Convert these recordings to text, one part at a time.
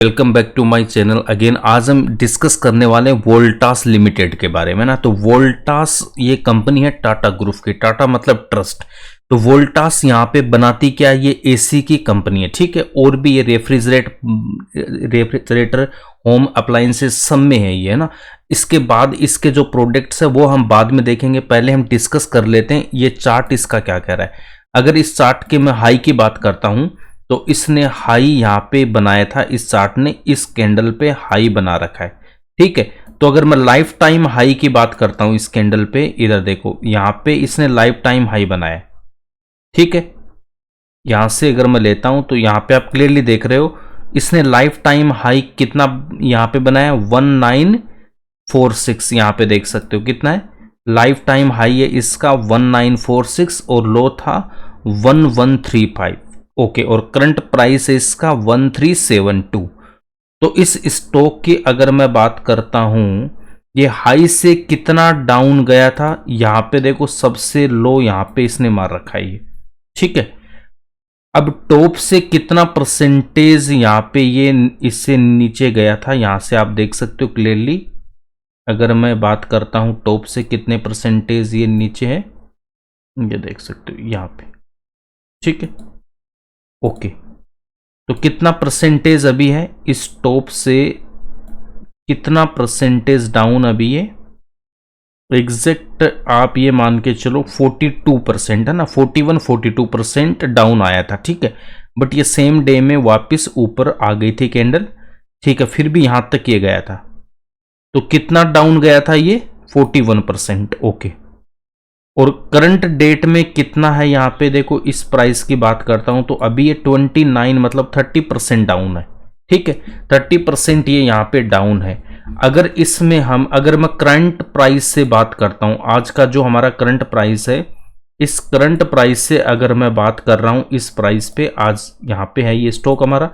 Welcome back to my channel again. आज हम discuss करने वाले हैं वोल्टास लिमिटेड के बारे में ना। तो वोल्टास ये कंपनी है टाटा ग्रुप की, टाटा मतलब ट्रस्ट। तो वोल्टास यहाँ पे बनाती क्या है, ये एसी की कंपनी है, ठीक है। और भी ये रेफ्रिजरेटर होम अप्लायंसेस सब में है ये, है ना। इसके बाद इसके जो प्रोडक्ट्स है वो हम बाद में देखेंगे, पहले हम डिस्कस कर लेते हैं ये चार्ट इसका क्या कह रहा है। अगर इस चार्ट के मैं हाई की बात करता हूं तो इसने हाई यहाँ पे बनाया था, इस चार्ट ने इस कैंडल पे हाई बना रखा है, ठीक है। तो अगर मैं लाइफ टाइम हाई की बात करता हूं इस कैंडल पे, इधर देखो यहाँ पे इसने लाइफ टाइम हाई बनाया, ठीक है। यहां से अगर मैं लेता हूं तो यहाँ पे आप क्लियरली देख रहे हो इसने लाइफ टाइम हाई कितना यहाँ पे बनाया, 1946। यहाँ पे देख सकते हो कितना है लाइफ टाइम हाई है इसका 1946 और लो था 1135, ओके। और करंट प्राइस है इसका 1372। तो इस स्टॉक की अगर मैं बात करता हूं ये हाई से कितना डाउन गया था, यहां पे देखो सबसे लो यहां पे इसने मार रखा है ये, ठीक है। अब टॉप से कितना परसेंटेज यहां पे ये इससे नीचे गया था, यहां से आप देख सकते हो क्लियरली। अगर मैं बात करता हूं टॉप से कितने परसेंटेज ये नीचे है, ये देख सकते हो यहां पे, ठीक है, ओके। तो कितना परसेंटेज अभी है इस टॉप से, कितना परसेंटेज डाउन अभी है, एग्जैक्ट आप ये मान के चलो 42% है ना, 41-42% डाउन आया था, ठीक है। बट ये सेम डे में वापस ऊपर आ गई थी कैंडल, ठीक है। फिर भी यहां तक ये गया था, तो कितना डाउन गया था ये 41%, ओके। और करंट डेट में कितना है यहाँ पे देखो, इस प्राइस की बात करता हूं तो अभी ये 29 मतलब 30% डाउन है, ठीक है। 30% ये यहाँ पे डाउन है। अगर इसमें अगर मैं करंट प्राइस से बात करता हूं, आज का जो हमारा करंट प्राइस है, इस करंट प्राइस से अगर मैं बात कर रहा हूं इस प्राइस पे, आज यहाँ पे है ये स्टॉक हमारा,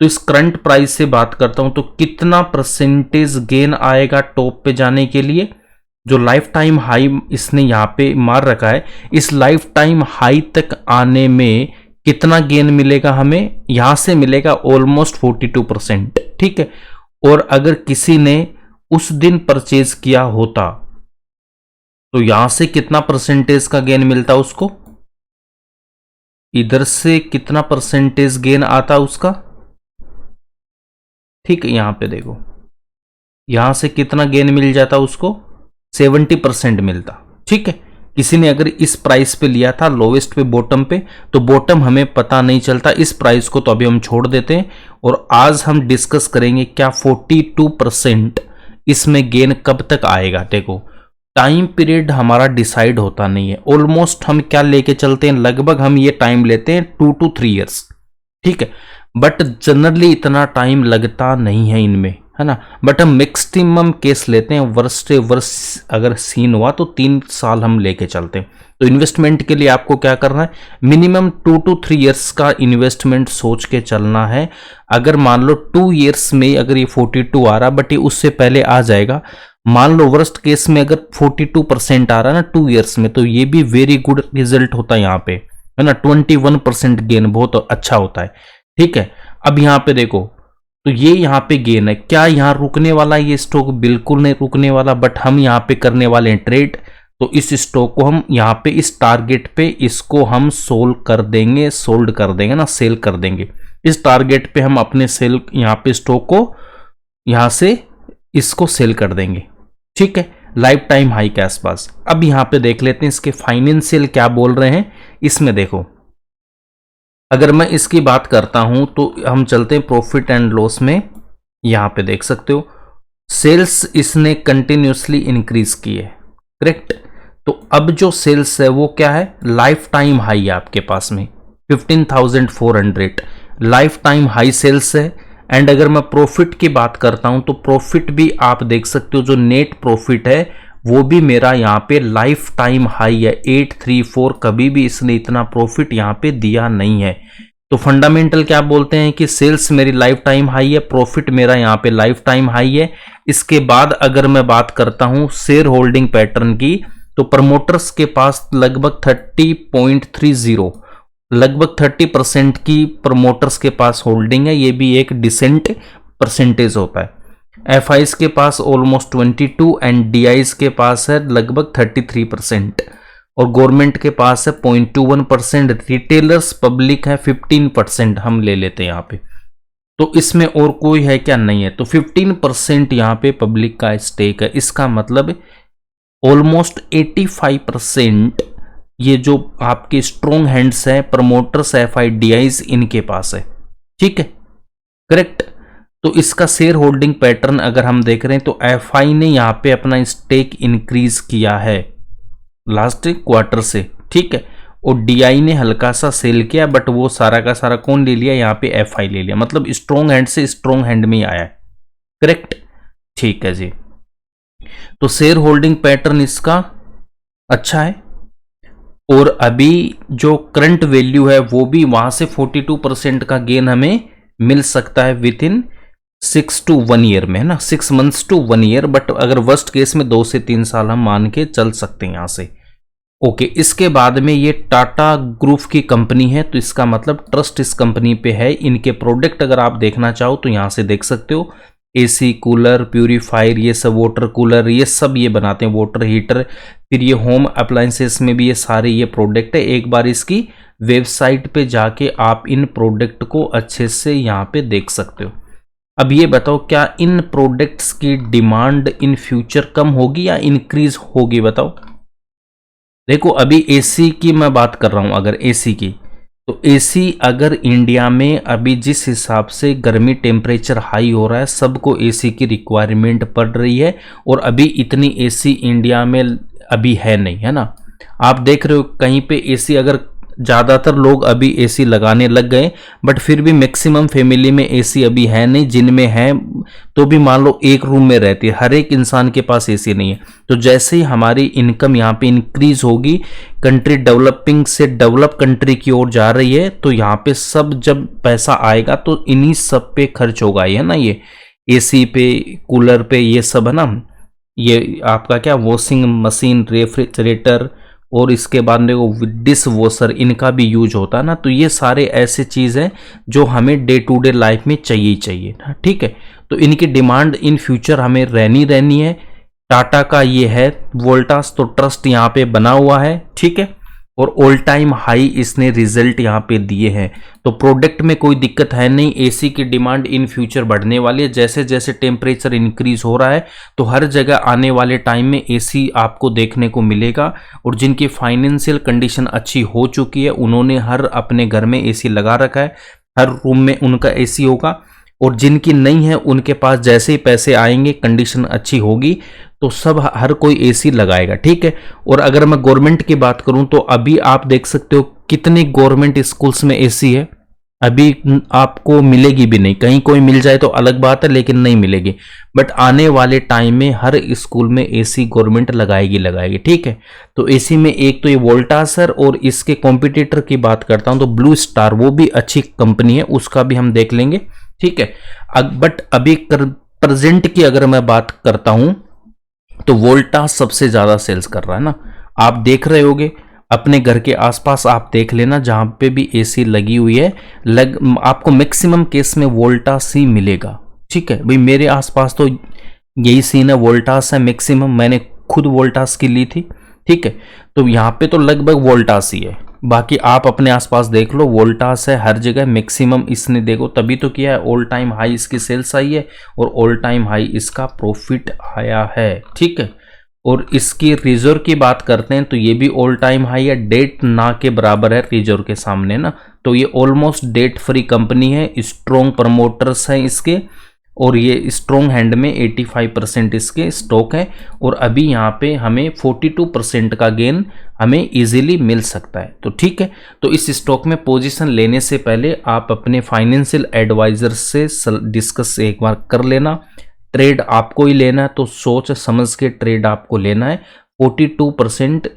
तो इस करंट प्राइस से बात करता हूं तो कितना परसेंटेज गेन आएगा टॉप पे जाने के लिए। जो लाइफ टाइम हाई इसने यहां पे मार रखा है, इस लाइफ टाइम हाई तक आने में कितना गेन मिलेगा हमें, यहां से मिलेगा ऑलमोस्ट 42%, ठीक है। और अगर किसी ने उस दिन परचेज किया होता तो यहां से कितना परसेंटेज का गेन मिलता उसको, इधर से कितना परसेंटेज गेन आता उसका, ठीक है। यहां पे देखो यहां से कितना गेन मिल जाता उसको, 70% मिलता, ठीक है। किसी ने अगर इस प्राइस पे लिया था लोवेस्ट पे बॉटम पे, तो बॉटम हमें पता नहीं चलता, इस प्राइस को तो अभी हम छोड़ देते हैं। और आज हम डिस्कस करेंगे क्या 42% इसमें गेन कब तक आएगा। देखो टाइम पीरियड हमारा डिसाइड होता नहीं है, ऑलमोस्ट हम क्या लेके चलते हैं, लगभग हम ये टाइम लेते हैं 2 to 3 ईयर्स, ठीक है। बट जनरली इतना टाइम लगता नहीं है इनमें, है ना। बट हम मैक्सिमम केस लेते हैं, वर्स्ट वर्ष अगर सीन हुआ तो 3 साल हम लेके चलते हैं। तो इन्वेस्टमेंट के लिए आपको क्या करना है, मिनिमम 2 to 3 ईयर्स का इन्वेस्टमेंट सोच के चलना है। अगर मान लो 2 ईयर्स में अगर ये 42 आ रहा, बट ये उससे पहले आ जाएगा, मान लो वर्स्ट केस में अगर 42% आ रहा है ना 2 ईयर्स में, तो ये भी वेरी गुड रिजल्ट होता है यहाँ पे, है ना। 21% गेन बहुत अच्छा होता है, ठीक है। अब यहाँ पे देखो तो ये यहाँ पे गेन है, क्या यहाँ रुकने वाला है ये स्टॉक, बिल्कुल नहीं रुकने वाला। बट हम यहाँ पे करने वाले हैं ट्रेड, तो इस स्टॉक को हम यहाँ पे इस टारगेट पे इसको हम सोल्ड कर देंगे ना, सेल कर देंगे। इस टारगेट पे हम अपने सेल यहाँ पे स्टॉक को यहाँ से इसको सेल कर देंगे, ठीक है, लाइफ टाइम हाई के आसपास। अब यहाँ पे देख लेते हैं इसके फाइनेंशियल क्या बोल रहे हैं। इसमें देखो अगर मैं इसकी बात करता हूं तो हम चलते हैं प्रॉफिट एंड लॉस में, यहां पे देख सकते हो सेल्स इसने कंटिन्यूसली इंक्रीज की है, करेक्ट। तो अब जो सेल्स है वो क्या है, लाइफ टाइम हाई है आपके पास में 15,400 लाइफ टाइम हाई सेल्स है। एंड अगर मैं प्रॉफिट की बात करता हूं तो प्रॉफिट भी आप देख सकते हो, जो नेट प्रॉफिट है वो भी मेरा यहाँ पे लाइफ टाइम हाई है 834, कभी भी इसने इतना प्रॉफिट यहाँ पे दिया नहीं है। तो फंडामेंटल क्या बोलते हैं कि सेल्स मेरी लाइफ टाइम हाई है, प्रॉफिट मेरा यहाँ पे लाइफ टाइम हाई है। इसके बाद अगर मैं बात करता हूं शेयर होल्डिंग पैटर्न की, तो प्रमोटर्स के पास लगभग 30.30 लगभग 30% की प्रमोटर्स के पास होल्डिंग है, ये भी एक डिसेंट परसेंटेज होता है। एफआईज के पास ऑलमोस्ट 22 एंड डीआईज के पास है लगभग 33% और गवर्नमेंट के पास है 0.21%। रिटेलर्स पब्लिक है 15% हम ले लेते हैं यहाँ पे। तो इसमें और कोई है क्या? नहीं है। तो 15% यहाँ पे पब्लिक का स्टेक है। इसका मतलब ऑलमोस्ट 85% ये जो आपके स्ट्रॉन्ग हैंड्स है, प्रमोटर्स, एफआईडीआईज, इनके पास है। ठीक है, करेक्ट। तो इसका शेयर होल्डिंग पैटर्न अगर हम देख रहे हैं तो एफआई ने यहाँ पे अपना स्टेक इंक्रीज किया है लास्ट क्वार्टर से। ठीक है, और डीआई ने हल्का सा सेल किया, बट वो सारा का सारा कौन ले लिया? यहाँ पे एफआई ले लिया। मतलब स्ट्रॉन्ग हैंड से स्ट्रॉन्ग हैंड में ही आया है। करेक्ट, ठीक है जी। तो शेयर होल्डिंग पैटर्न इसका अच्छा है और अभी जो करंट वैल्यू है वो भी वहां से 42% का गेन हमें मिल सकता है विद इन 6 to 1 ईयर में, है ना, 6 months to 1 ईयर। बट अगर वर्स्ट केस में 2 से 3 साल हम मान के चल सकते हैं यहां से। ओके, इसके बाद में ये टाटा ग्रुप की कंपनी है, तो इसका मतलब ट्रस्ट इस कंपनी पे है। इनके प्रोडक्ट अगर आप देखना चाहो तो यहां से देख सकते हो। एसी, कूलर, प्यूरीफायर, ये सब, वाटर कूलर, ये सब ये बनाते हैं, वाटर हीटर। फिर ये होम अप्लायंसेस में भी ये सारे ये प्रोडक्ट है। एक बार इसकी वेबसाइट पे जाके आप इन प्रोडक्ट को अच्छे से यहाँ पे देख सकते हो। अब ये बताओ, क्या इन प्रोडक्ट्स की डिमांड इन फ्यूचर कम होगी या इंक्रीज होगी? बताओ। देखो, अभी एसी की मैं बात कर रहा हूं। अगर एसी की, तो एसी अगर इंडिया में अभी जिस हिसाब से गर्मी टेम्परेचर हाई हो रहा है, सबको एसी की रिक्वायरमेंट पड़ रही है। और अभी इतनी एसी इंडिया में अभी है नहीं, है ना। आप देख रहे हो कहीं पे एसी, अगर ज़्यादातर लोग अभी एसी लगाने लग गए, बट फिर भी मैक्सिमम फैमिली में एसी अभी है नहीं। जिनमें है तो भी मान लो एक रूम में रहती है, हर एक इंसान के पास एसी नहीं है। तो जैसे ही हमारी इनकम यहाँ पे इंक्रीज होगी, कंट्री डेवलपिंग से डेवलप कंट्री की ओर जा रही है, तो यहाँ पे सब जब पैसा आएगा तो इन्हीं सब पे खर्च होगा, है ना। ये एसी पे, कूलर पे, ये सब, है ना। ये आपका क्या, वॉशिंग मशीन, रेफ्रिजरेटर, और इसके बाद देखो डिश वॉशर, इनका भी यूज होता है ना। तो ये सारे ऐसे चीज़ हैं जो हमें डे टू डे लाइफ में चाहिए ही चाहिए। ठीक है, तो इनकी डिमांड इन फ्यूचर हमें रहनी है। टाटा का ये है वोल्टास, तो ट्रस्ट यहाँ पे बना हुआ है। ठीक है, और ऑल टाइम हाई इसने रिजल्ट यहाँ पे दिए हैं। तो प्रोडक्ट में कोई दिक्कत है नहीं। एसी की डिमांड इन फ्यूचर बढ़ने वाली है। जैसे जैसे टेम्परेचर इंक्रीज हो रहा है तो हर जगह आने वाले टाइम में एसी आपको देखने को मिलेगा। और जिनकी फाइनेंशियल कंडीशन अच्छी हो चुकी है, उन्होंने हर अपने घर में एसी लगा रखा है, हर रूम में उनका एसी होगा। और जिनकी नहीं है, उनके पास जैसे ही पैसे आएंगे, कंडीशन अच्छी होगी, तो सब हर कोई एसी लगाएगा। ठीक है, और अगर मैं गवर्नमेंट की बात करूं तो अभी आप देख सकते हो कितने गवर्नमेंट स्कूल्स में एसी है। अभी आपको मिलेगी भी नहीं, कहीं कोई मिल जाए तो अलग बात है, लेकिन नहीं मिलेगी। बट आने वाले टाइम में हर स्कूल में एसी गवर्नमेंट लगाएगी। ठीक है, तो एसी में एक तो ये वोल्टास है, और इसके कॉम्पिटिटर की बात करता हूं तो ब्लू स्टार, वो भी अच्छी कंपनी है, उसका भी हम देख लेंगे। ठीक है, बट अभी प्रेजेंट की अगर मैं बात करता हूं तो वोल्टास सबसे ज्यादा सेल्स कर रहा है ना। आप देख रहे होगे अपने घर के आसपास, आप देख लेना जहां पे भी एसी लगी हुई है, आपको मैक्सिमम केस में वोल्टास ही मिलेगा। ठीक है भाई, मेरे आसपास तो यही सीन है, वोल्टास है मैक्सिमम। मैंने खुद वोल्टास की ली थी। ठीक है, तो यहाँ पे तो लगभग वोल्टास ही है। बाकी आप अपने आसपास देख लो, वोल्टास है हर जगह मैक्सिमम। इसने देखो तभी तो किया है, ऑल टाइम हाई इसकी सेल्स आई है और ऑल टाइम हाई इसका प्रॉफिट आया है। ठीक है, और इसकी रिजर्व की बात करते हैं तो ये भी ऑल टाइम हाई है, डेट ना के बराबर है रिजर्व के सामने ना। तो ये ऑलमोस्ट डेट फ्री कंपनी है, स्ट्रॉन्ग प्रमोटर्स हैं इसके, और ये स्ट्रॉन्ग हैंड में 85% इसके स्टॉक है। और अभी यहाँ पे हमें 42% का गेन हमें इजीली मिल सकता है। तो ठीक है, तो इस स्टॉक में पोजीशन लेने से पहले आप अपने फाइनेंशियल एडवाइजर से डिस्कस एक बार कर लेना। ट्रेड आपको ही लेना है तो सोच समझ के ट्रेड आपको लेना है। 42%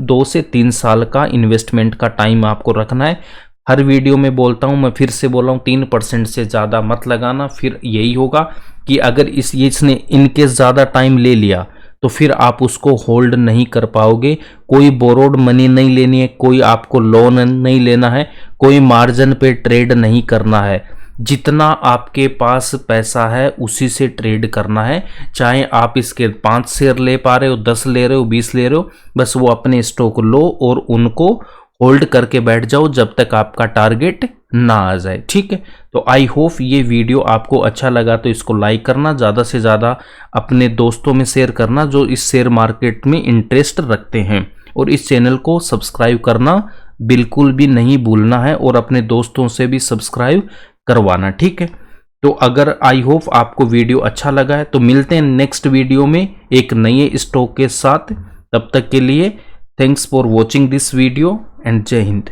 2 से 3 साल का इन्वेस्टमेंट का टाइम आपको रखना है। हर वीडियो में बोलता हूं, मैं फिर से बोल रहा हूं, 3% से ज़्यादा मत लगाना। फिर यही होगा कि अगर इसने इनकेस ज़्यादा टाइम ले लिया तो फिर आप उसको होल्ड नहीं कर पाओगे। कोई बोरोड मनी नहीं लेनी है, कोई आपको लोन नहीं लेना है, कोई मार्जिन पे ट्रेड नहीं करना है। जितना आपके पास पैसा है उसी से ट्रेड करना है। चाहे आप इसके 5 शेयर ले पा रहे हो, 10 ले रहे हो, 20 ले रहे हो, बस वो अपने स्टॉक लो और उनको होल्ड करके बैठ जाओ जब तक आपका टारगेट ना आ जाए। ठीक है, तो आई होप ये वीडियो आपको अच्छा लगा तो इसको लाइक करना, ज़्यादा से ज़्यादा अपने दोस्तों में शेयर करना जो इस शेयर मार्केट में इंटरेस्ट रखते हैं, और इस चैनल को सब्सक्राइब करना बिल्कुल भी नहीं भूलना है और अपने दोस्तों से भी सब्सक्राइब करवाना। ठीक है, तो अगर आई होप आपको वीडियो अच्छा लगा है तो मिलते हैं नेक्स्ट वीडियो में एक नए स्टॉक के साथ। तब तक के लिए thanks for watching this video and जय हिंद।